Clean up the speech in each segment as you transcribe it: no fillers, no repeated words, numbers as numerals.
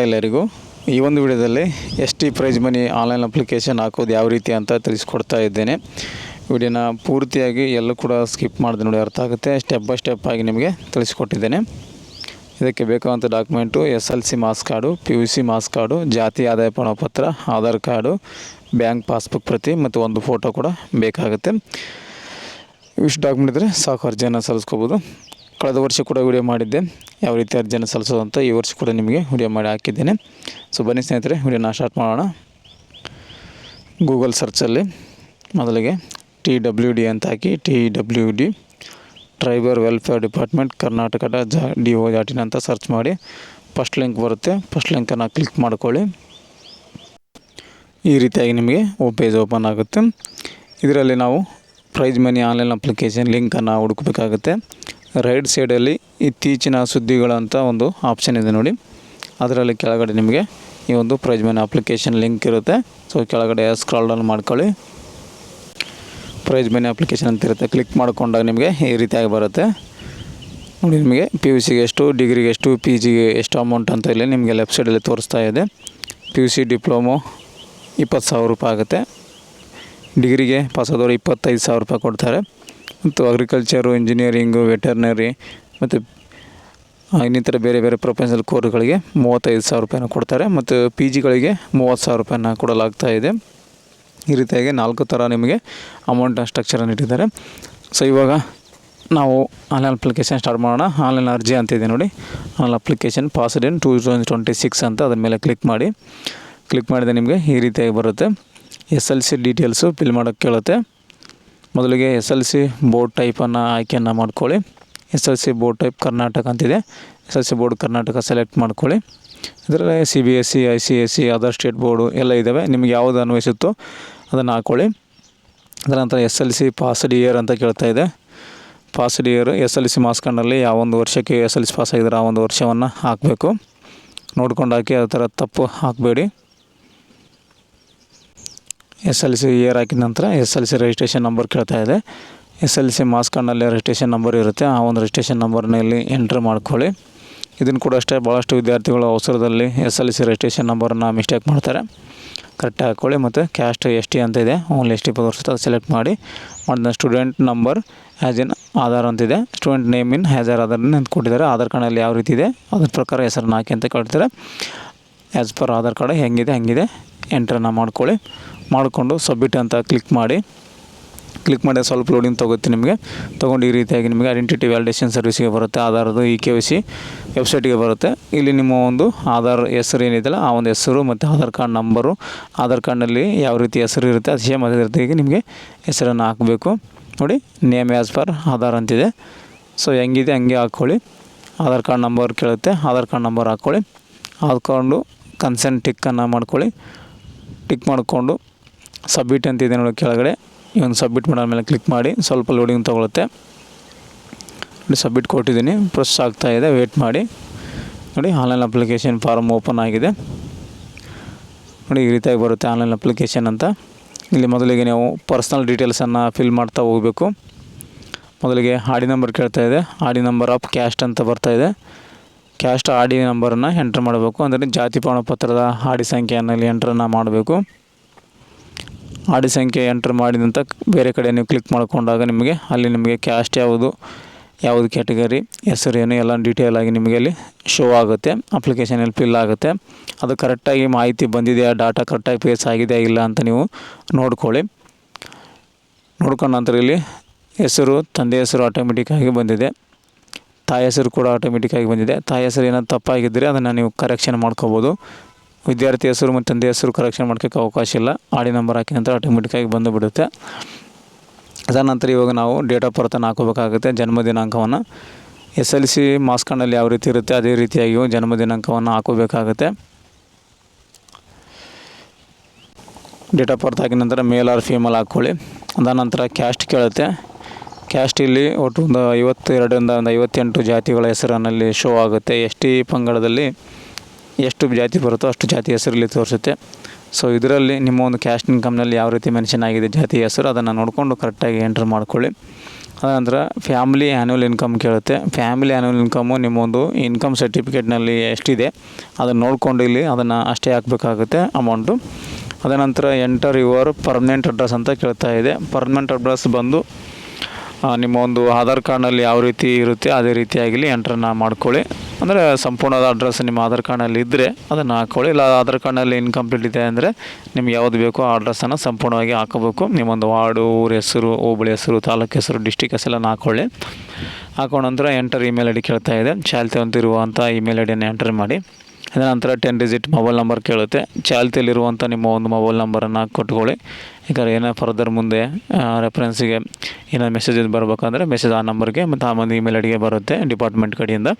ಎಲ್ಲರಿಗೂ. ಈ ಒಂದು ವಿಡಿಯೋದಲ್ಲಿ ST prize money online application ಹಾಕೋದು ಯಾವ ರೀತಿ ಅಂತ ತಿಳಿಸ್ಕೊಡ್ತಾ ಇದ್ದೇನೆ. ವಿಡಿಯೋನ ಪೂರ್ತಿಯಾಗಿ ಎಲ್ಲೂ ಕೂಡ ಸ್ಕಿಪ್ ಮಾಡಿದೆ ನೋಡಿ, ಅರ್ಥ ಆಗುತ್ತೆ. ಸ್ಟೆಪ್ ಬೈ ಸ್ಟೆಪ್ ಆಗಿ ನಿಮಗೆ ತಿಳಿಸ್ಕೊಟ್ಟಿದ್ದೇನೆ. ಇದಕ್ಕೆ ಬೇಕಾದಂಥ document SLC marks card, PUC marks card, ಜಾತಿ ಆದಾಯ ಪ್ರಮಾಣಪತ್ರ, ಆಧಾರ್ ಕಾರ್ಡು, ಬ್ಯಾಂಕ್ ಪಾಸ್ಬುಕ್ ಪ್ರತಿ ಮತ್ತು ಒಂದು ಫೋಟೋ ಕೂಡ ಬೇಕಾಗುತ್ತೆ. ಇಷ್ಟು ಡಾಕ್ಯುಮೆಂಟ್ ಇದ್ದರೆ ಸಾಕು, ಅರ್ಜಿಯನ್ನು ಸಲ್ಲಿಸ್ಕೋಬೋದು. ಕಳೆದ ವರ್ಷ ಕೂಡ ವಿಡಿಯೋ ಮಾಡಿದ್ದೆ ಯಾವ ರೀತಿ ಅರ್ಜಿಯನ್ನು ಸಲ್ಲಿಸೋದು ಅಂತ. ಈ ವರ್ಷ ಕೂಡ ನಿಮಗೆ ವಿಡಿಯೋ ಮಾಡಿ ಹಾಕಿದ್ದೇನೆ. ಸೊ ಬನ್ನಿ ಸ್ನೇಹಿತರೆ, ವಿಡಿಯೋನ ಸ್ಟಾರ್ಟ್ ಮಾಡೋಣ. ಗೂಗಲ್ ಸರ್ಚಲ್ಲಿ ಮೊದಲಿಗೆ TWD ಅಂತ ಹಾಕಿ, TWD ಟ್ರೈಬಲ್ ವೆಲ್ಫೇರ್ ಡಿಪಾರ್ಟ್ಮೆಂಟ್ ಕರ್ನಾಟಕದ DO.in ಅಂತ ಸರ್ಚ್ ಮಾಡಿ. ಫಸ್ಟ್ ಲಿಂಕ್ ಬರುತ್ತೆ, ಫಸ್ಟ್ ಲಿಂಕನ್ನು ಕ್ಲಿಕ್ ಮಾಡ್ಕೊಳ್ಳಿ. ಈ ರೀತಿಯಾಗಿ ನಿಮಗೆ ಪೇಜ್ ಓಪನ್ ಆಗುತ್ತೆ. ಇದರಲ್ಲಿ ನಾವು ಪ್ರೈಸ್ ಮನಿ ಆನ್ಲೈನ್ ಅಪ್ಲಿಕೇಶನ್ ಲಿಂಕನ್ನು ಹುಡುಕಬೇಕಾಗುತ್ತೆ. ರೈಟ್ ಸೈಡಲ್ಲಿ ಇತ್ತೀಚಿನ ಸುದ್ದಿಗಳಂತ ಒಂದು ಆಪ್ಷನ್ ಇದೆ ನೋಡಿ, ಅದರಲ್ಲಿ ಕೆಳಗಡೆ ನಿಮಗೆ ಈ ಒಂದು ಪ್ರೈಸ್ ಮನಿ ಅಪ್ಲಿಕೇಶನ್ ಲಿಂಕ್ ಇರುತ್ತೆ. ಸೊ ಕೆಳಗಡೆ ಸ್ಕ್ರಾಲ್ ಡೌನ್ ಮಾಡ್ಕೊಳ್ಳಿ. ಪ್ರೈಸ್ ಮನಿ ಅಪ್ಲಿಕೇಶನ್ ಅಂತ ಇರುತ್ತೆ. ಕ್ಲಿಕ್ ಮಾಡಿಕೊಂಡಾಗ ನಿಮಗೆ ಈ ರೀತಿಯಾಗಿ ಬರುತ್ತೆ ನೋಡಿ. ನಿಮಗೆ PUCಗೆ ಎಷ್ಟು, ಡಿಗ್ರಿಗೆ ಎಷ್ಟು, PGಗೆ ಎಷ್ಟು ಅಮೌಂಟ್ ಅಂತ ಇಲ್ಲಿ ನಿಮಗೆ ಲೆಫ್ಟ್ ಸೈಡಲ್ಲಿ ತೋರಿಸ್ತಾ ಇದೆ. PUC ಡಿಪ್ಲೊಮೊ 20,000 ರೂಪಾಯಿ ಆಗುತ್ತೆ. ಡಿಗ್ರಿಗೆ ಪಾಸ್ ಆದವರು 25,000 ರೂಪಾಯಿ ಕೊಡ್ತಾರೆ. ಮತ್ತು ಅಗ್ರಿಕಲ್ಚರು, ಇಂಜಿನಿಯರಿಂಗು, ವೆಟರ್ನರಿ ಮತ್ತು ಇನ್ನಿತರ ಬೇರೆ ಬೇರೆ ಪ್ರೊಫೆಷನಲ್ ಕೋರ್ಸ್ಗಳಿಗೆ 35,000 ರೂಪಾಯಿನ ಕೊಡ್ತಾರೆ. ಮತ್ತು PGಗಳಿಗೆ 30,000 ರೂಪಾಯಿನ ಕೊಡಲಾಗ್ತಾ ಇದೆ. ಈ ರೀತಿಯಾಗಿ 4 ಥರ ನಿಮಗೆ ಅಮೌಂಟ್ ಸ್ಟ್ರಕ್ಚರನ್ನು ಇಟ್ಟಿದ್ದಾರೆ. ಸೊ ಇವಾಗ ನಾವು ಆನ್ಲೈನ್ ಅಪ್ಲಿಕೇಶನ್ ಸ್ಟಾರ್ಟ್ ಮಾಡೋಣ. ಆನ್ಲೈನ್ ಅರ್ಜಿ ಅಂತಿದೆ ನೋಡಿ, ಆನ್ಲೈನ್ ಅಪ್ಲಿಕೇಶನ್ ಪಾಸ್ಡ್ ಇನ್ 2026 ಅಂತ ಅದ್ರ ಮೇಲೆ ಕ್ಲಿಕ್ ಮಾಡಿ. ಕ್ಲಿಕ್ ಮಾಡಿದರೆ ನಿಮಗೆ ಈ ರೀತಿಯಾಗಿ ಬರುತ್ತೆ. SLC ಡೀಟೇಲ್ಸು ಫಿಲ್ ಮಾಡೋಕ್ಕೆ ಕೇಳುತ್ತೆ. ಮೊದಲಿಗೆ SLC ಬೋರ್ಡ್ ಟೈಪನ್ನು ಆಯ್ಕೆಯನ್ನು ಮಾಡ್ಕೊಳ್ಳಿ. SLC ಬೋರ್ಡ್ ಟೈಪ್ ಕರ್ನಾಟಕ ಅಂತಿದೆ. SLC ಬೋರ್ಡ್ ಕರ್ನಾಟಕ ಸೆಲೆಕ್ಟ್ ಮಾಡ್ಕೊಳ್ಳಿ. ಇದರಲ್ಲಿ CBSE, ICSE, other state board ಎಲ್ಲ ಇದ್ದಾವೆ. ನಿಮಗೆ ಯಾವುದು ಅನ್ವಯಿಸುತ್ತೋ ಅದನ್ನು ಹಾಕ್ಕೊಳ್ಳಿ. ಅದರ ನಂತರ SLC ಪಾಸ್ಡ್ ಇಯರ್ ಅಂತ ಕೇಳ್ತಾ ಇದೆ. ಪಾಸ್ಡ್ ಇಯರ್ SLC ಮಾರ್ಕ್ಸ್ ಕಾರ್ಡ್ನಲ್ಲಿ ಯಾವ ಒಂದು ವರ್ಷಕ್ಕೆ SLC ಪಾಸ್ ಆಗಿದ್ದಾರೆ ಆ ಒಂದು ವರ್ಷವನ್ನು ಹಾಕಬೇಕು. ನೋಡ್ಕೊಂಡು ಹಾಕಿ, ಆ ಥರ ತಪ್ಪು ಹಾಕಬೇಡಿ. SLC ಇಯರ್ ಹಾಕಿದ ನಂತರ SLC ರಿಜಿಸ್ಟ್ರೇಷನ್ ನಂಬರ್ ಕೇಳ್ತಾ ಇದೆ. SLC ಮಾರ್ಕ್ಸ್ ಕಾರ್ಡ್ನಲ್ಲಿ ರಿಜಿಸ್ಟ್ರೇಷನ್ ನಂಬರ್ ಇರುತ್ತೆ. ಆ ಒಂದು ರಿಜಿಸ್ಟ್ರೇಷನ್ ನಂಬರ್ನಲ್ಲಿ ಎಂಟ್ರ್ ಮಾಡ್ಕೊಳ್ಳಿ. ಇದನ್ನು ಕೂಡ ಅಷ್ಟೇ, ಭಾಳಷ್ಟು ವಿದ್ಯಾರ್ಥಿಗಳು ಅವಸರದಲ್ಲಿ SLC ರಿಜಿಸ್ಟ್ರೇಷನ್ ನಂಬರನ್ನು ಮಿಸ್ಟೇಕ್ ಮಾಡ್ತಾರೆ. ಕರೆಕ್ಟಾಗಿ ಹಾಕ್ಕೊಳ್ಳಿ. ಮತ್ತು ಕ್ಯಾಸ್ಟ್ ST ಅಂತ ಇದೆ, ಓನ್ಲಿ ST ಬರುತ್ತೆ, ಅದು ಸೆಲೆಕ್ಟ್ ಮಾಡಿ. ಮಾಡಿದ student number as in Aadhaar ಅಂತಿದೆ. Student name in as Aadhaar ಅಂತ ಕೊಟ್ಟಿದ್ದಾರೆ. ಆಧಾರ್ ಕಾರ್ಡಲ್ಲಿ ಯಾವ ರೀತಿ ಇದೆ ಅದ್ರ ಪ್ರಕಾರ ಹೆಸರನ್ನು ಹಾಕಿ ಅಂತ ಕೇಳ್ತಾರೆ. ಆ್ಯಸ್ ಪರ್ ಆಧಾರ್ ಕಾರ್ಡ್ ಹೆಂಗಿದೆ ಹಂಗಿದೆ ಎಂಟ್ರನ್ನು ಮಾಡ್ಕೊಳ್ಳಿ. ಮಾಡಿಕೊಂಡು ಸಬ್ಮಿಟ್ ಅಂತ ಕ್ಲಿಕ್ ಮಾಡಿ. ಕ್ಲಿಕ್ ಮಾಡಿ ಸ್ವಲ್ಪ ಲೋಡಿಂಗ್ ತೊಗುತ್ತೆ. ನಿಮಗೆ ತೊಗೊಂಡು ಈ ರೀತಿಯಾಗಿ ನಿಮಗೆ ಐಡೆಂಟಿಟಿ ವ್ಯಾಲಿಡೇಷನ್ ಸರ್ವಿಸ್ಗೆ ಬರುತ್ತೆ. ಆಧಾರದ್ದು EKYC ವೆಬ್ಸೈಟ್ಗೆ ಬರುತ್ತೆ. ಇಲ್ಲಿ ನಿಮ್ಮ ಒಂದು ಆಧಾರ್ ಹೆಸರು ಏನಿದೆಯಲ್ಲ ಆ ಒಂದು ಹೆಸರು ಮತ್ತು ಆಧಾರ್ ಕಾರ್ಡ್ ನಂಬರು, ಆಧಾರ್ ಕಾರ್ಡ್ನಲ್ಲಿ ಯಾವ ರೀತಿ ಹೆಸರು ಇರುತ್ತೆ ಅದು ಸೇಮ್ ಅದೇ ರೀತಿಯಾಗಿ ನಿಮಗೆ ಹೆಸರನ್ನು ಹಾಕಬೇಕು ನೋಡಿ. ನೇಮ್ ಆ್ಯಸ್ ಪರ್ ಆಧಾರ್ ಅಂತಿದೆ. ಸೊ ಹೆಂಗಿದೆ ಹಂಗೆ ಹಾಕ್ಕೊಳ್ಳಿ. ಆಧಾರ್ ಕಾರ್ಡ್ ನಂಬರ್ ಕೇಳುತ್ತೆ, ಆಧಾರ್ ಕಾರ್ಡ್ ನಂಬರ್ ಹಾಕ್ಕೊಳ್ಳಿ. ಹಾಕ್ಕೊಂಡು ಕನ್ಸೆಂಟ್ ಟಿಕ್ಕನ್ನು ಮಾಡ್ಕೊಳ್ಳಿ. ಟಿಕ್ ಮಾಡಿಕೊಂಡು ಸಬ್ಮಿಟ್ ಅಂತಿದೆ ನೋಡಿ ಕೆಳಗಡೆ. ಈ ಒಂದು ಸಬ್ಮಿಟ್ ಮಾಡೋ ಮೇಲೆ ಕ್ಲಿಕ್ ಮಾಡಿ. ಸ್ವಲ್ಪ ಲೋಡಿಂಗ್ ತೊಗೊಳುತ್ತೆ ನೋಡಿ. ಸಬ್ಮಿಟ್ ಕೊಟ್ಟಿದ್ದೀನಿ, ಪ್ರೊಸೆಸ್ ಆಗ್ತಾಯಿದೆ, ವೇಟ್ ಮಾಡಿ ನೋಡಿ. ಆನ್ಲೈನ್ ಅಪ್ಲಿಕೇಶನ್ ಫಾರ್ಮ್ ಓಪನ್ ಆಗಿದೆ ನೋಡಿ. ಈ ರೀತಿಯಾಗಿ ಬರುತ್ತೆ ಆನ್ಲೈನ್ ಅಪ್ಲಿಕೇಶನ್ ಅಂತ. ಇಲ್ಲಿ ಮೊದಲಿಗೆ ನೀವು ಪರ್ಸ್ನಲ್ ಡೀಟೇಲ್ಸನ್ನು ಫಿಲ್ ಮಾಡ್ತಾ ಹೋಗಬೇಕು. ಮೊದಲಿಗೆ ಆಡಿ ನಂಬರ್ ಕೇಳ್ತಾ ಇದೆ. ಆಡಿ ನಂಬರ್ ಆಫ್ ಕ್ಯಾಸ್ಟ್ ಅಂತ ಬರ್ತಾಯಿದೆ. ಕ್ಯಾಸ್ಟ್ ಆಡಿ ನಂಬರನ್ನು ಎಂಟ್ರ್ ಮಾಡಬೇಕು. ಅಂದರೆ ಜಾತಿ ಪ್ರಮಾಣಪತ್ರದ ಆಡಿ ಸಂಖ್ಯೆಯನ್ನು ಇಲ್ಲಿ ಎಂಟ್ರನ್ನು ಮಾಡಬೇಕು. ಆಡಿ ಸಂಖ್ಯೆ ಎಂಟ್ರ್ ಮಾಡಿದಂಥ ಬೇರೆ ಕಡೆ ನೀವು ಕ್ಲಿಕ್ ಮಾಡಿಕೊಂಡಾಗ ನಿಮಗೆ ಅಲ್ಲಿ ನಿಮಗೆ ಕ್ಯಾಸ್ಟ್ ಯಾವುದು ಕ್ಯಾಟಗರಿ ಹೆಸರು ಏನು ಎಲ್ಲ ಡೀಟೇಲ್ ಆಗಿ ನಿಮಗೆ ಅಲ್ಲಿ ಶೋ ಆಗುತ್ತೆ. ಅಪ್ಲಿಕೇಶನಲ್ಲಿ ಫಿಲ್ ಆಗುತ್ತೆ. ಅದು ಕರೆಕ್ಟಾಗಿ ಮಾಹಿತಿ ಬಂದಿದೆಯಾ, ಡಾಟಾ ಕರೆಕ್ಟಾಗಿ ಪೇಸ್ ಆಗಿದೆಯಾ ಇಲ್ಲ ಅಂತ ನೀವು ನೋಡ್ಕೊಳ್ಳಿ. ನೋಡ್ಕೊಂಡ ನಂತರ ಇಲ್ಲಿ ಹೆಸರು, ತಂದೆ ಹೆಸರು ಆಟೋಮೆಟಿಕ್ಕಾಗಿ ಬಂದಿದೆ. ತಾಯಿ ಹೆಸರು ಕೂಡ ಆಟೋಮೆಟಿಕ್ಕಾಗಿ ಬಂದಿದೆ. ತಾಯಿ ಹೆಸರು ಏನಾದ್ರು ತಪ್ಪಾಗಿದ್ದರೆ ಅದನ್ನು ನೀವು ಕರೆಕ್ಷನ್ ಮಾಡ್ಕೋಬೋದು. ವಿದ್ಯಾರ್ಥಿ ಹೆಸರು ಮತ್ತು ತಂದೆ ಹೆಸರು ಕರೆಕ್ಷನ್ ಮಾಡ್ಕೋಕ್ಕೆ ಅವಕಾಶ ಇಲ್ಲ. ಆಡಿ ನಂಬರ್ ಹಾಕಿದ ನಂತರ ಆಟೋಮೆಟಿಕ್ಕಾಗಿ ಬಂದು ಬಿಡುತ್ತೆ. ಅದರ ನಂತರ ಇವಾಗ ನಾವು ಡೇಟ್ ಆಫ್ ಬರ್ತನ್ನು ಹಾಕೋಬೇಕಾಗುತ್ತೆ, ಜನ್ಮ ದಿನಾಂಕವನ್ನು. SLC ಮಾರ್ಕ್ಸ್ ಕಾರ್ಡ್ನಲ್ಲಿ ಯಾವ ರೀತಿ ಇರುತ್ತೆ ಅದೇ ರೀತಿಯಾಗಿಯೂ ಜನ್ಮ ದಿನಾಂಕವನ್ನು ಹಾಕೋಬೇಕಾಗುತ್ತೆ. ಡೇಟ್ ಆಫ್ ಬರ್ತ್ ಹಾಕಿದ ನಂತರ ಮೇಲ್ ಆರ್ ಫೀಮೇಲ್ ಹಾಕ್ಕೊಳ್ಳಿ. ಅದಾದ ನಂತರ ಕ್ಯಾಸ್ಟ್ ಕೇಳುತ್ತೆ. ಕ್ಯಾಸ್ಟ್ ಇಲ್ಲಿ ಒಟ್ಟು ಒಂದು 52ರಿಂದ 58 ಜಾತಿಗಳ ಹೆಸರಿನಲ್ಲಿ ಶೋ ಆಗುತ್ತೆ. ST ಪಂಗಡದಲ್ಲಿ ಎಷ್ಟು ಜಾತಿ ಬರುತ್ತೋ ಅಷ್ಟು ಜಾತಿ ಹೆಸರಲ್ಲಿ ತೋರಿಸುತ್ತೆ. ಸೊ ಇದರಲ್ಲಿ ನಿಮ್ಮ ಒಂದು ಕ್ಯಾಸ್ಟ್ ಇನ್ಕಮ್ನಲ್ಲಿ ಯಾವ ರೀತಿ ಮೆನ್ಷನ್ ಆಗಿದೆ ಜಾತಿ ಹೆಸರು ಅದನ್ನು ನೋಡಿಕೊಂಡು ಕರೆಕ್ಟಾಗಿ ಎಂಟ್ರ್ ಮಾಡ್ಕೊಳ್ಳಿ. ಅದಂದ್ರೆ ಫ್ಯಾಮಿಲಿ ಆ್ಯನ್ಯುವಲ್ ಇನ್ಕಮ್ ಕೇಳುತ್ತೆ. ಫ್ಯಾಮಿಲಿ ಆ್ಯನ್ಯುವಲ್ ಇನ್ಕಮ್ಮು ನಿಮ್ಮೊಂದು ಇನ್ಕಮ್ ಸರ್ಟಿಫಿಕೇಟ್ನಲ್ಲಿ ಎಷ್ಟಿದೆ ಅದನ್ನು ನೋಡಿಕೊಂಡು ಇಲ್ಲಿ ಅದನ್ನು ಅಷ್ಟೇ ಹಾಕಬೇಕಾಗುತ್ತೆ ಅಮೌಂಟು. ಅದ ನಂತರ ಎಂಟರ್ ಯುವರ್ ಪರ್ಮನೆಂಟ್ ಅಡ್ರೆಸ್ ಅಂತ ಕೇಳ್ತಾ ಇದೆ. ಪರ್ಮನೆಂಟ್ ಅಡ್ರೆಸ್ ಬಂದು ನಿಮ್ಮ ಒಂದು ಆಧಾರ್ ಕಾರ್ಡ್ನಲ್ಲಿ ಯಾವ ರೀತಿ ಇರುತ್ತೆ ಅದೇ ರೀತಿಯಾಗಿ ಎಂಟ್ರನ್ನ ಮಾಡ್ಕೊಳ್ಳಿ. ಅಂದರೆ ಸಂಪೂರ್ಣವಾದ ಅಡ್ರೆಸ್ ನಿಮ್ಮ ಆಧಾರ್ ಕಾರ್ಡ್ನಲ್ಲಿ ಇದ್ದರೆ ಅದನ್ನು ಹಾಕ್ಕೊಳ್ಳಿ. ಇಲ್ಲ ಆಧಾರ್ ಕಾರ್ಡ್ನಲ್ಲಿ ಇನ್ಕಂಪ್ಲೀಟ್ ಇದೆ ಅಂದರೆ ನಿಮ್ಗೆ ಯಾವುದು ಬೇಕೋ ಆ ಅಡ್ರೆಸ್ಸನ್ನು ಸಂಪೂರ್ಣವಾಗಿ ಹಾಕೋಬೇಕು. ನಿಮ್ಮೊಂದು ವಾರ್ಡು, ಊರ ಹೆಸರು, ಹೋಬಳಿ ಹೆಸರು, ತಾಲೂಕು ಹೆಸರು, ಡಿಸ್ಟಿಕ್ ಹೆಸರೆಲ್ಲ ಹಾಕ್ಕೊಳ್ಳಿ. ಹಾಕೊಂಡ ನಂತರ ಎಂಟರ್ ಇಮೇಲ್ ಐ ಡಿ ಕೇಳ್ತಾ ಇದೆ. ಚಾಲ್ತಿಯಂತಿರುವಂಥ ಇಮೇಲ್ ಐ ಡಿಯನ್ನು ಎಂಟರ್ ಮಾಡಿ. ಅದರ ನಂತರ 10 ಡಿಜಿಟ್ ಮೊಬೈಲ್ ನಂಬರ್ ಕೇಳುತ್ತೆ. ಚಾಲ್ತಿಯಲ್ಲಿರುವಂಥ ನಿಮ್ಮ ಒಂದು ಮೊಬೈಲ್ ನಂಬರನ್ನು ಕೊಟ್ಕೊಳ್ಳಿ. ಯಾಕಂದರೆ ಏನೋ ಫರ್ದರ್ ಮುಂದೆ ರೆಫರೆನ್ಸಿಗೆ ಏನೋ ಮೆಸೇಜ್ ಬರಬೇಕಂದ್ರೆ ಮೆಸೇಜ್ ಆ ನಂಬರ್ಗೆ ಮತ್ತು ಆ ಒಂದು ಇಮೇಲ್ ಐ ಡಿಗೆ ಬರುತ್ತೆ ಡಿಪಾರ್ಟ್ಮೆಂಟ್ ಕಡೆಯಿಂದ.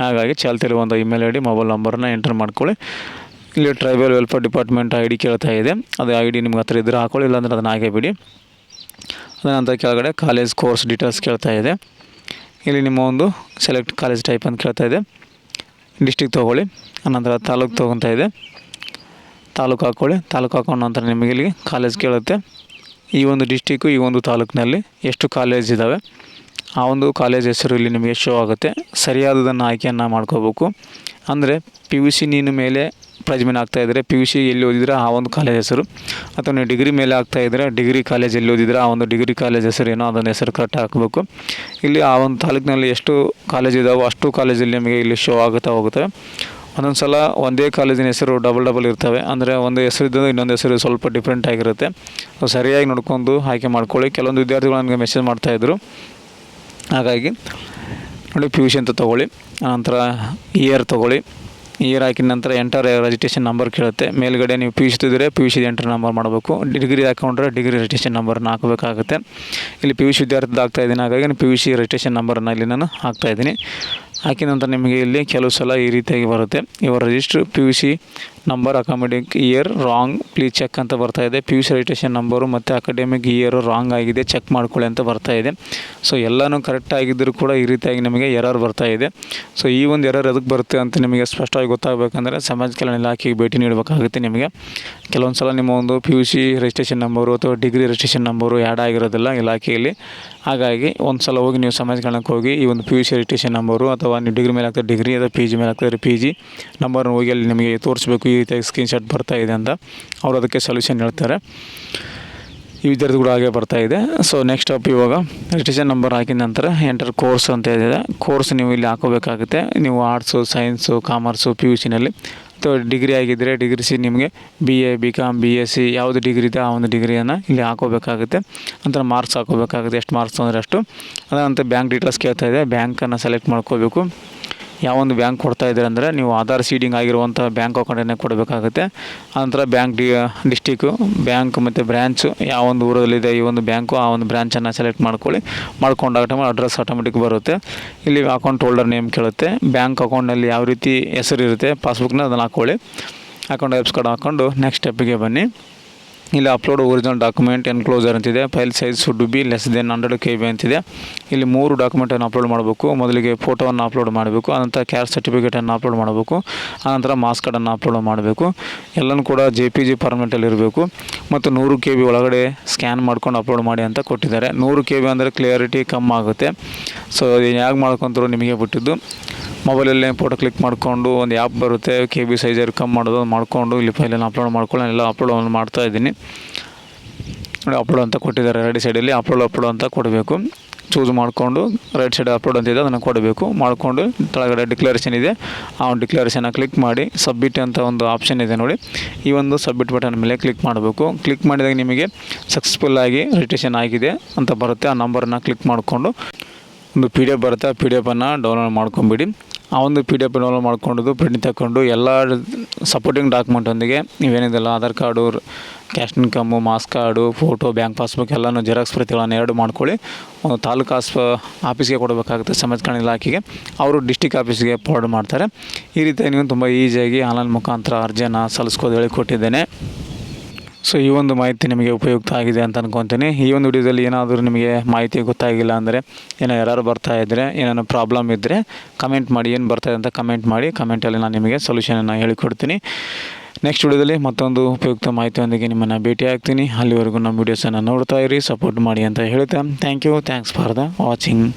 ಹಾಗಾಗಿ ಚಾಲ್ತಿಯಲ್ಲಿರುವಂಥ ಇಮೇಲ್ ಐ ಡಿ, ಮೊಬೈಲ್ ನಂಬರನ್ನ ಎಂಟರ್ ಮಾಡ್ಕೊಳ್ಳಿ. ಇಲ್ಲಿ tribal welfare department I D ಕೇಳ್ತಾ ಇದೆ. ಅದು ಐ ಡಿ ನಿಮ್ಗೆ ಹತ್ರ ಇದ್ದರೆ ಹಾಕೊಳ್ಳಿ, ಇಲ್ಲಾಂದ್ರೆ ಅದನ್ನು ಹಾಗೆ ಬಿಡಿ. ಅದರ ನಂತರ ಕೆಳಗಡೆ ಕಾಲೇಜ್ ಕೋರ್ಸ್ ಡೀಟೇಲ್ಸ್ ಕೇಳ್ತಾ ಇದೆ. ಇಲ್ಲಿ ನಿಮ್ಮ ಒಂದು ಸೆಲೆಕ್ಟ್ ಕಾಲೇಜ್ ಟೈಪ್ ಅಂತ ಕೇಳ್ತಾ ಇದೆ. ಡಿಸ್ಟಿಕ್ ತೊಗೊಳ್ಳಿ. ಆನಂತರ ತಾಲೂಕು ತೊಗೊತಾ ಇದೆ. ತಾಲೂಕು ಹಾಕ್ಕೊಳ್ಳಿ. ತಾಲೂಕು ಹಾಕೊಂಡ ನಂತರ ನಿಮಗೆ ಇಲ್ಲಿ ಕಾಲೇಜ್ ಕೇಳುತ್ತೆ. ಈ ಒಂದು ಡಿಸ್ಟಿಕ್ಕು, ಈ ಒಂದು ತಾಲೂಕಿನಲ್ಲಿ ಎಷ್ಟು ಕಾಲೇಜ್ ಇದ್ದಾವೆ ಆ ಒಂದು ಕಾಲೇಜ್ ಹೆಸರು ಇಲ್ಲಿ ನಿಮಗೆ ಶೋ ಆಗುತ್ತೆ. ಸರಿಯಾದದನ್ನು ಆಯ್ಕೆಯನ್ನು ಮಾಡ್ಕೋಬೇಕು. ಅಂದರೆ PUC ನೀನು ಮೇಲೆ ಪ್ರಜ್ಮೆನ್ ಆಗ್ತಾಯಿದ್ರೆ PUC ಎಲ್ಲಿ ಓದಿದ್ರೆ ಆ ಒಂದು ಕಾಲೇಜ್ ಹೆಸರು, ಅಥವಾ ನೀವು ಡಿಗ್ರಿ ಮೇಲೆ ಆಗ್ತಾಯಿದ್ರೆ ಡಿಗ್ರಿ ಕಾಲೇಜ್ ಎಲ್ಲಿ ಓದಿದ್ರೆ ಆ ಒಂದು ಡಿಗ್ರಿ ಕಾಲೇಜ್ ಹೆಸರು ಏನೋ ಅದನ್ನು ಹೆಸರು ಕರೆಕ್ಟ್ ಹಾಕಬೇಕು. ಇಲ್ಲಿ ಆ ಒಂದು ತಾಲೂಕಿನಲ್ಲಿ ಎಷ್ಟು ಕಾಲೇಜ್ ಇದ್ದಾವೋ ಅಷ್ಟು ಕಾಲೇಜಲ್ಲಿ ನಿಮಗೆ ಇಲ್ಲಿ ಶೋ ಆಗುತ್ತಾ ಹೋಗುತ್ತವೆ. ಒಂದೊಂದು ಸಲ ಒಂದೇ ಕಾಲೇಜಿನ ಹೆಸರು ಡಬಲ್ ಇರ್ತವೆ. ಅಂದರೆ ಒಂದು ಹೆಸರು ಇದ್ದರೆ ಇನ್ನೊಂದು ಹೆಸರು ಸ್ವಲ್ಪ ಡಿಫ್ರೆಂಟ್ ಆಗಿರುತ್ತೆ. ಸರಿಯಾಗಿ ನೋಡ್ಕೊಂಡು ಆಯ್ಕೆ ಮಾಡ್ಕೊಳ್ಳಿ. ಕೆಲವೊಂದು ವಿದ್ಯಾರ್ಥಿಗಳು ನನಗೆ ಮೆಸೇಜ್ ಮಾಡ್ತಾಯಿದ್ರು. ಹಾಗಾಗಿ ನೋಡಿ PUC ಅಂತ ತೊಗೊಳ್ಳಿ. ಆನಂತರ ಇಯರ್ ತೊಗೊಳ್ಳಿ. ಇಯರ್ ಹಾಕಿದ ನಂತರ ಎಂಟರ್ ರಿಜಿಸ್ಟ್ರೇಷನ್ ನಂಬರ್ ಕೇಳುತ್ತೆ. ಮೇಲ್ಗಡೆ ನೀವು PUC ಇದ್ದರೆ PUC ಎಂಟರ್ ನಂಬರ್ ಮಾಡಬೇಕು. ಡಿಗ್ರಿ ಹಾಕೊಂಡ್ರೆ ಡಿಗ್ರಿ ರಿಜಿಸ್ಟ್ರೇಷನ್ ನಂಬರ್ನ ಹಾಕಬೇಕಾಗುತ್ತೆ. ಇಲ್ಲಿ PUC ವಿದ್ಯಾರ್ಥಿದು ಹಾಕ್ತಾಯಿದ್ದೀನಿ. ಹಾಗಾಗಿ PUC ರಿಜಿಸ್ಟ್ರೇಷನ್ ನಂಬರನ್ನು ಇಲ್ಲಿ ನಾನು ಹಾಕ್ತಾಯಿದ್ದೀನಿ. ಹಾಕಿದ ನಂತರ ನಿಮಗೆ ಇಲ್ಲಿ ಕೆಲವು ಸಲ ಈ ರೀತಿಯಾಗಿ ಬರುತ್ತೆ. Your register PUC number academic year wrong please check ಅಂತ ಬರ್ತಾಯಿದೆ. PUC ರಿಜಿಸ್ಟ್ರೇಷನ್ ನಂಬರು ಮತ್ತು ಅಕಾಡೆಮಿಕ್ ಇಯರು ರಾಂಗ್ ಆಗಿದೆ, ಚೆಕ್ ಮಾಡ್ಕೊಳ್ಳಿ ಅಂತ ಬರ್ತಾಯಿದೆ. ಸೊ ಎಲ್ಲನೂ ಕರೆಕ್ಟ್ ಆಗಿದ್ದರೂ ಕೂಡ ಈ ರೀತಿಯಾಗಿ ನಿಮಗೆ ಎರರ್ ಬರ್ತಾಯಿದೆ. ಸೊ ಈ ಒಂದು ಎರರ್ ಎದಕ್ಕೆ ಬರುತ್ತೆ ಅಂತ ನಿಮಗೆ ಸ್ಪಷ್ಟವಾಗಿ ಗೊತ್ತಾಗಬೇಕಂದ್ರೆ ಸಮಾಜ ಕಲ್ಯಾಣ ಇಲಾಖೆಗೆ ಭೇಟಿ ನೀಡಬೇಕಾಗುತ್ತೆ. ನಿಮಗೆ ಕೆಲವೊಂದು ಸಲ ನಿಮ್ಮ ಒಂದು PUC ರಿಜಿಸ್ಟ್ರೇಷನ್ ನಂಬರು ಅಥವಾ ಡಿಗ್ರಿ ರಿಜಿಸ್ಟ್ರೇಷನ್ ನಂಬರು ಆ್ಯಡ್ ಆಗಿರೋದಿಲ್ಲ ಇಲಾಖೆಯಲ್ಲಿ. ಹಾಗಾಗಿ ಒಂದು ಸಲ ಹೋಗಿ ನೀವು ಸಮಾಜ ಕಲ್ಯಾಣಕ್ಕೆ ಹೋಗಿ ಈ ಒಂದು PUC ರಿಜಿಸ್ಟ್ರೇಷನ್ ನಂಬರು ಅಥವಾ ನೀವು ಡಿಗ್ರಿ ಮೇಲೆ ಆಗ್ತದೆ ಡಿಗ್ರಿ ಅಥವಾ PG ಮೇಲೆ ಆಗ್ತದೆ PG ನಂಬರ್ನ ಹೋಗಿ ಅಲ್ಲಿ ನಿಮಗೆ ತೋರಿಸ್ಬೇಕು. ಈ ರೀತಿಯಾಗಿ ಸ್ಕ್ರೀನ್ಶಾಟ್ ಬರ್ತಾಯಿದೆ ಅಂತ ಅವರು ಅದಕ್ಕೆ ಸೊಲ್ಯೂಷನ್ ಹೇಳ್ತಾರೆ. ಈ ವಿದ್ಯಾರ್ಥಿ ಕೂಡ ಹಾಗೆ ಬರ್ತಾಯಿದೆ. ಸೊ ನೆಕ್ಸ್ಟ್ ಅಪ್ ಇವಾಗ ರಿಜಿಸ್ಟ್ರೇಷನ್ ನಂಬರ್ ಹಾಕಿದ ನಂತರ ಎಂಟರ್ ಕೋರ್ಸ್ ಅಂತ ಇದೆ. ಕೋರ್ಸ್ ನೀವು ಇಲ್ಲಿ ಹಾಕೋಬೇಕಾಗುತ್ತೆ. ನೀವು ಆರ್ಟ್ಸು, ಸೈನ್ಸು, ಕಾಮರ್ಸು PUCನಲ್ಲಿ ಅಥವಾ ಡಿಗ್ರಿ ಆಗಿದ್ದರೆ ಡಿಗ್ರಿ ನಿಮಗೆ BA, BCom, BSc ಯಾವುದು ಡಿಗ್ರಿ ಇದೆ ಆ ಒಂದು ಡಿಗ್ರಿಯನ್ನು ಇಲ್ಲಿ ಹಾಕೋಬೇಕಾಗುತ್ತೆ. ನಂತರ ಮಾರ್ಕ್ಸ್ ಹಾಕೋಬೇಕಾಗುತ್ತೆ. ಎಷ್ಟು ಮಾರ್ಕ್ಸ್ ಅಂದರೆ ಅಷ್ಟು. ಅದಂತ ಬ್ಯಾಂಕ್ ಡೀಟೇಲ್ಸ್ ಕೇಳ್ತಾ ಇದೆ. ಬ್ಯಾಂಕನ್ನು ಸೆಲೆಕ್ಟ್ ಮಾಡ್ಕೋಬೇಕು. ಯಾವೊಂದು ಬ್ಯಾಂಕ್ ಕೊಡ್ತಾ ಇದ್ದಾರೆ ಅಂದರೆ ನೀವು ಆಧಾರ್ ಸೀಡಿಂಗ್ ಆಗಿರುವಂಥ ಬ್ಯಾಂಕ್ ಅಕೌಂಟನ್ನೇ ಕೊಡಬೇಕಾಗುತ್ತೆ. ಆನಂತರ ಬ್ಯಾಂಕ್ ಡಿಸ್ಟಿಕ್ಕು, ಬ್ಯಾಂಕ್ ಮತ್ತು ಬ್ರ್ಯಾಂಚು ಯಾವೊಂದು ಊರಲ್ಲಿದೆ ಈ ಒಂದು ಬ್ಯಾಂಕು ಆ ಒಂದು ಬ್ರ್ಯಾಂಚನ್ನು ಸೆಲೆಕ್ಟ್ ಮಾಡ್ಕೊಂಡಾಗ ಅಡ್ರೆಸ್ ಆಟೋಮೆಟಿಕ್ ಬರುತ್ತೆ. ಇಲ್ಲಿ ಅಕೌಂಟ್ ಹೋಲ್ಡರ್ ನೇಮ್ ಕೇಳುತ್ತೆ. ಬ್ಯಾಂಕ್ ಅಕೌಂಟ್ನಲ್ಲಿ ಯಾವ ರೀತಿ ಹೆಸರು ಇರುತ್ತೆ ಪಾಸ್ಬುಕ್ನ ಅದನ್ನು ಹಾಕ್ಕೊಳ್ಳಿ. ಅಕೌಂಟ್ ಆ್ಯಪ್ಸ್ ಕಾರ್ಡ್ ಹಾಕ್ಕೊಂಡು ನೆಕ್ಸ್ಟ್ ಸ್ಟೆಪ್ಪಿಗೆ ಬನ್ನಿ. ಇಲ್ಲಿ ಅಪ್ಲೋಡ್ ಒರಿಜಿನಲ್ ಡಾಕ್ಯುಮೆಂಟ್ ಎನ್ಕ್ಲೋಸರ್ ಅಂತಿದೆ. File size should be less than 100 KB ಅಂತಿದೆ. ಇಲ್ಲಿ 3 ಡಾಕ್ಯುಮೆಂಟನ್ನು ಅಪ್ಲೋಡ್ ಮಾಡಬೇಕು. ಮೊದಲಿಗೆ ಫೋಟೋವನ್ನು ಅಪ್ಲೋಡ್ ಮಾಡಬೇಕು. ಆನಂತರ ಕ್ಯಾಸ್ಟ್ ಸರ್ಟಿಫಿಕೇಟನ್ನು ಅಪ್ಲೋಡ್ ಮಾಡಬೇಕು. ಆನಂತರ ಮಾಸ್ ಕಾರ್ಡನ್ನು ಅಪ್ಲೋಡ್ ಮಾಡಬೇಕು. ಎಲ್ಲನೂ ಕೂಡ JPG ಫಾರ್ಮೆಟಲ್ಲಿ ಇರಬೇಕು. ಮತ್ತು 100 KB ಒಳಗಡೆ ಸ್ಕ್ಯಾನ್ ಮಾಡ್ಕೊಂಡು ಅಪ್ಲೋಡ್ ಮಾಡಿ ಅಂತ ಕೊಟ್ಟಿದ್ದಾರೆ. 100 KB ಅಂದರೆ ಕ್ಲಿಯರಿಟಿ ಕಮ್ಮಿ ಆಗುತ್ತೆ. ಸೊ ಹೇಗೆ ಮಾಡ್ಕೊತಾರೋ ನಿಮಗೆ ಬಿಟ್ಟಿದ್ದು. ಮೊಬೈಲಲ್ಲೇ ಫೋಟೋ ಕ್ಲಿಕ್ ಮಾಡಿಕೊಂಡು ಒಂದು ಆ್ಯಪ್ ಬರುತ್ತೆ KB ಸೈಜರ್ ಕಮ್ಮಿ ಮಾಡೋದು ಮಾಡಿಕೊಂಡು ಇಲ್ಲಿ ಫೈಲನ್ನು ಅಪ್ಲೋಡ್ ಮಾಡ್ಕೊಂಡು ಎಲ್ಲ ಅಪ್ಲೋಡ್ ಮಾಡ್ತಾಯಿದ್ದೀನಿ. ನೋಡಿ ಅಪ್ಲೋಡ್ ಅಂತ ಕೊಟ್ಟಿದ್ದಾರೆ. ರೈಟ್ ಸೈಡಲ್ಲಿ ಅಪ್ಲೋಡ್ ಅಂತ ಕೊಡಬೇಕು. ಚೂಸ್ ಮಾಡಿಕೊಂಡು ರೈಟ್ ಸೈಡ್ ಅಪ್ಲೋಡ್ ಅಂತಿದೆ ಅದನ್ನು ಕೊಡಬೇಕು. ಮಾಡಿಕೊಂಡು ಕೆಳಗಡೆ ಡಿಕ್ಲರೇಷನ್ ಇದೆ ಆ ಒಂದು ಡಿಕ್ಲರೇಷನ್ನ ಕ್ಲಿಕ್ ಮಾಡಿ ಸಬ್ಮಿಟ್ ಅಂತ ಒಂದು ಆಪ್ಷನ್ ಇದೆ ನೋಡಿ. ಈ ಒಂದು ಸಬ್ಮಿಟ್ ಬಟನ್ ಮೇಲೆ ಕ್ಲಿಕ್ ಮಾಡಬೇಕು. ಕ್ಲಿಕ್ ಮಾಡಿದಾಗ ನಿಮಗೆ ಸಕ್ಸಸ್ಫುಲ್ಲಾಗಿ ರಿಜಿಸ್ಟ್ರೇಷನ್ ಆಗಿದೆ ಅಂತ ಬರುತ್ತೆ. ಆ ನಂಬರನ್ನು ಕ್ಲಿಕ್ ಮಾಡಿಕೊಂಡು ಒಂದು PDF ಬರುತ್ತೆ. ಆ PDF ಡೌನ್ಲೋಡ್ ಮಾಡ್ಕೊಂಬಿಡಿ. ಆ ಒಂದು PDF ಡೌನ್ಲೋಡ್ ಮಾಡ್ಕೊಂಡು ಪ್ರಿಂಟ್ ತಗೊಂಡು ಎಲ್ಲ ಸಪೋರ್ಟಿಂಗ್ ಡಾಕ್ಯುಮೆಂಟೊಂದಿಗೆ ನೀವೇನಿದೆಲ್ಲ Aadhaar card, caste income, marks card, photo, bank passbook ಎಲ್ಲನೂ ಜೆರಾಕ್ಸ್ ಪ್ರತಿಗಳನ್ನು 2 ಮಾಡ್ಕೊಳ್ಳಿ. ಒಂದು ತಾಲೂಕು ಆಫೀಸ್ಗೆ ಕೊಡಬೇಕಾಗುತ್ತೆ ಸಮಾಜ ಕಲ್ಯಾಣ ಇಲಾಖೆಗೆ. ಅವರು ಡಿಸ್ಟಿಕ್ ಆಫೀಸ್ಗೆ ಫಾರ್ವರ್ಡ್ ಮಾಡ್ತಾರೆ. ಈ ರೀತಿ ನೀವು ತುಂಬ ಈಸಿಯಾಗಿ ಆನ್ಲೈನ್ ಮುಖಾಂತರ ಅರ್ಜಿಯನ್ನು ಸಲ್ಲಿಸ್ಕೋದು ಹೇಳಿಕೊಟ್ಟಿದ್ದೇನೆ. ಸೊ ಈ ಒಂದು ಮಾಹಿತಿ ನಿಮಗೆ ಉಪಯುಕ್ತ ಆಗಿದೆ ಅಂತ ಅನ್ಕೊತೀನಿ. ಈ ಒಂದು ವಿಡಿಯೋದಲ್ಲಿ ಏನಾದರೂ ನಿಮಗೆ ಮಾಹಿತಿ ಗೊತ್ತಾಗಿಲ್ಲ ಅಂದರೆ ಏನೋ ಎರರ್ ಬರ್ತಾ ಇದ್ದರೆ ಏನಾದ್ರು ಪ್ರಾಬ್ಲಮ್ ಇದ್ದರೆ ಕಮೆಂಟ್ ಮಾಡಿ. ಏನು ಬರ್ತಾಯಿದೆ ಅಂತ ಕಮೆಂಟ್ ಮಾಡಿ. ಕಮೆಂಟಲ್ಲಿ ನಾನು ನಿಮಗೆ ಸೊಲ್ಯೂಷನನ್ನು ಹೇಳಿಕೊಡ್ತೀನಿ. ನೆಕ್ಸ್ಟ್ ವಿಡಿಯೋದಲ್ಲಿ ಮತ್ತೊಂದು ಉಪಯುಕ್ತ ಮಾಹಿತಿಯೊಂದಿಗೆ ನಿಮ್ಮನ್ನು ಭೇಟಿ ಆಗ್ತೀನಿ. ಅಲ್ಲಿವರೆಗೂ ನಮ್ಮ ವೀಡಿಯೋಸನ್ನು ನೋಡ್ತಾ ಇರಿ, ಸಪೋರ್ಟ್ ಮಾಡಿ ಅಂತ ಹೇಳ್ತಾ thank you. Thanks for the watching.